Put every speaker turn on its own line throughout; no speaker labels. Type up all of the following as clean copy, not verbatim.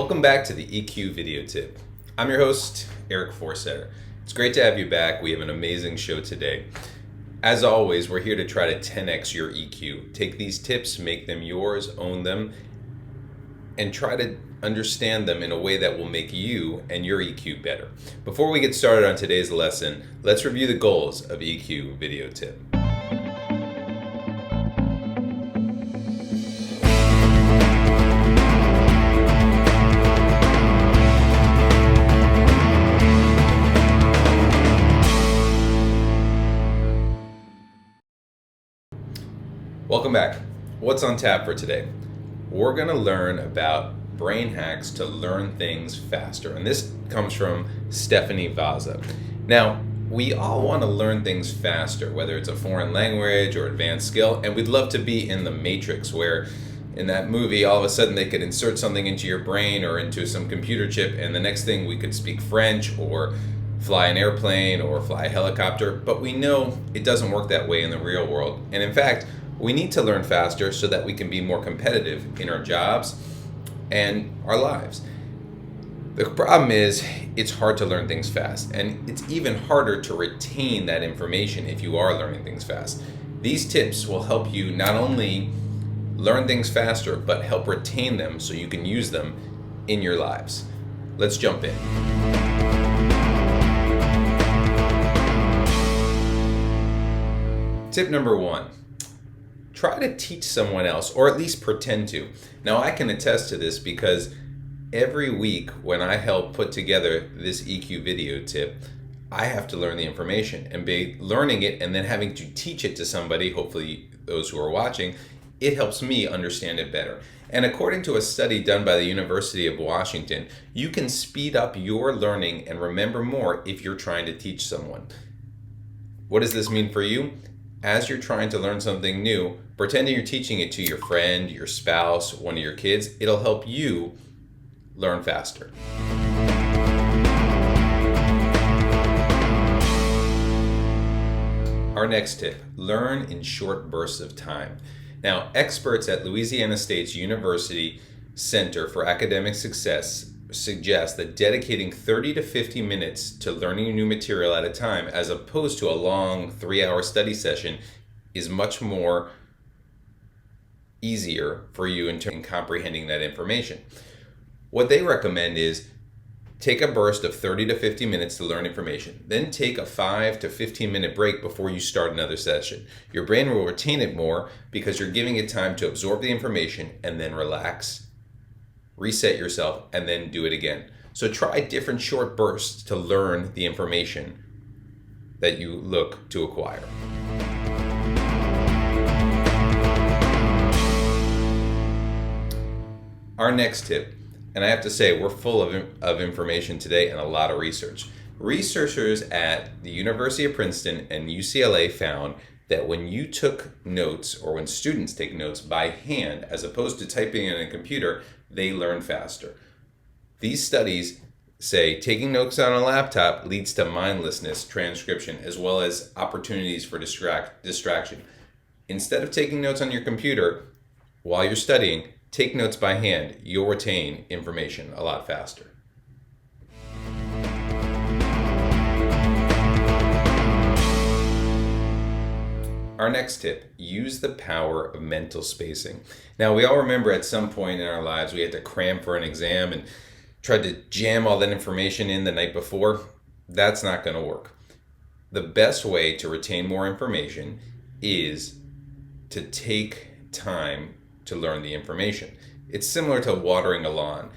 Welcome back to the EQ video tip. I'm your host, Eric Forsetter. It's great to have you back. We have an amazing show today. As always, we're here to try to 10x your EQ. Take these tips, make them yours, own them, and try to understand them in a way that will make you and your EQ better. Before we get started on today's lesson, let's review the goals of EQ video tip. Welcome back. What's on tap for today? We're going to learn about brain hacks to learn things faster. And this comes from Stephanie Vaza. Now, we all want to learn things faster, whether it's a foreign language or advanced skill, and we'd love to be in the Matrix, where in that movie, all of a sudden they could insert something into your brain or into some computer chip, and the next thing we could speak French or fly an airplane or fly a helicopter. But we know it doesn't work that way in the real world. And in fact, we need to learn faster so that we can be more competitive in our jobs and our lives. The problem is it's hard to learn things fast, and it's even harder to retain that information if you are learning things fast. These tips will help you not only learn things faster, but help retain them so you can use them in your lives. Let's jump in. Tip number 1. Try to teach someone else, or at least pretend to. Now, I can attest to this because every week when I help put together this EQ video tip, I have to learn the information, and by learning it and then having to teach it to somebody, hopefully those who are watching, it helps me understand it better. And according to a study done by the University of Washington, you can speed up your learning and remember more if you're trying to teach someone. What does this mean for you? As you're trying to learn something new, pretending you're teaching it to your friend, your spouse, one of your kids, it'll help you learn faster. Our next tip, learn in short bursts of time. Now, experts at Louisiana State's University Center for Academic Success suggest that dedicating 30 to 50 minutes to learning new material at a time, as opposed to a long 3-hour study session, is much more easier for you in terms of comprehending that information. What they recommend is take a burst of 30 to 50 minutes to learn information, then take a 5 to 15 minute break before you start another session. Your brain will retain it more because you're giving it time to absorb the information and then relax, reset yourself, and then do it again. So try different short bursts to learn the information that you look to acquire. Our next tip, and I have to say we're full of information today and a lot of research. Researchers at the University of Princeton and UCLA found that when you took notes, or when students take notes by hand as opposed to typing in a computer, they learn faster. These studies say taking notes on a laptop leads to mindlessness, transcription, as well as opportunities for distraction. Instead of taking notes on your computer while you're studying, take notes by hand. You'll retain information a lot faster. Our next tip, use the power of mental spacing. Now, we all remember at some point in our lives we had to cram for an exam and tried to jam all that information in the night before. That's not going to work. The best way to retain more information is to take time to learn the information. It's similar to watering a lawn.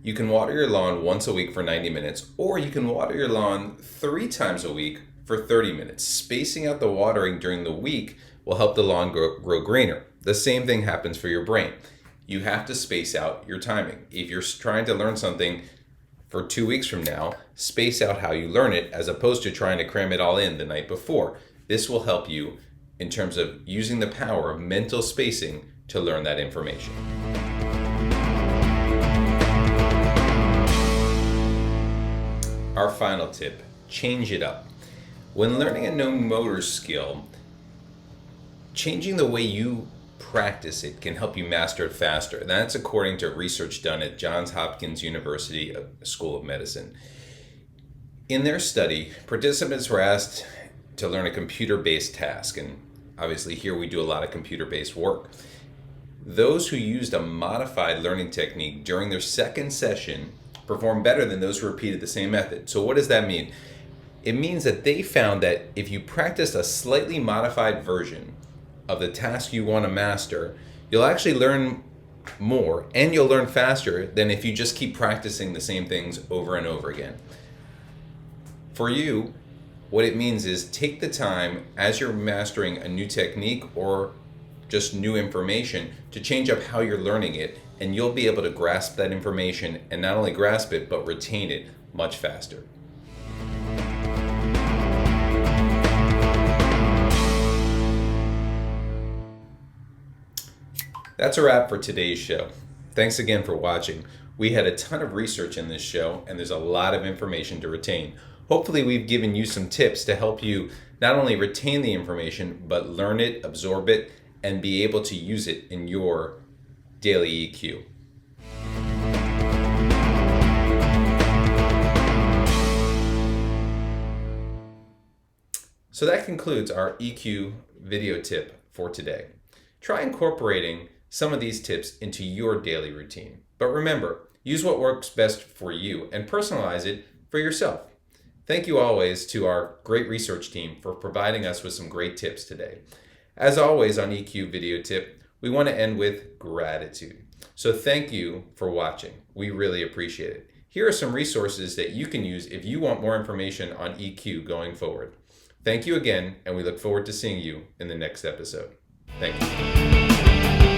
You can water your lawn once a week for 90 minutes, or you can water your lawn 3 times a week for 30 minutes. Spacing out the watering during the week will help the lawn grow greener. The same thing happens for your brain. You have to space out your timing. If you're trying to learn something for 2 weeks from now, space out how you learn it as opposed to trying to cram it all in the night before. This will help you in terms of using the power of mental spacing to learn that information. Our final tip, change it up. When learning a new motor skill, changing the way you practice it can help you master it faster. That's according to research done at Johns Hopkins University School of Medicine. In their study, participants were asked to learn a computer-based task, and obviously here we do a lot of computer-based work. Those who used a modified learning technique during their second session performed better than those who repeated the same method. So what does that mean? It means that they found that if you practiced a slightly modified version of the task you want to master, you'll actually learn more and you'll learn faster than if you just keep practicing the same things over and over again. For you, what it means is take the time as you're mastering a new technique or just new information to change up how you're learning it, and you'll be able to grasp that information, and not only grasp it, but retain it much faster. That's a wrap for today's show. Thanks again for watching. We had a ton of research in this show, and there's a lot of information to retain. Hopefully we've given you some tips to help you not only retain the information, but learn it, absorb it, and be able to use it in your daily EQ. So that concludes our EQ video tip for today. Try incorporating some of these tips into your daily routine. But remember, use what works best for you and personalize it for yourself. Thank you always to our great research team for providing us with some great tips today. As always on EQ Video Tip, we want to end with gratitude. So thank you for watching. We really appreciate it. Here are some resources that you can use if you want more information on EQ going forward. Thank you again, and we look forward to seeing you in the next episode. Thank you.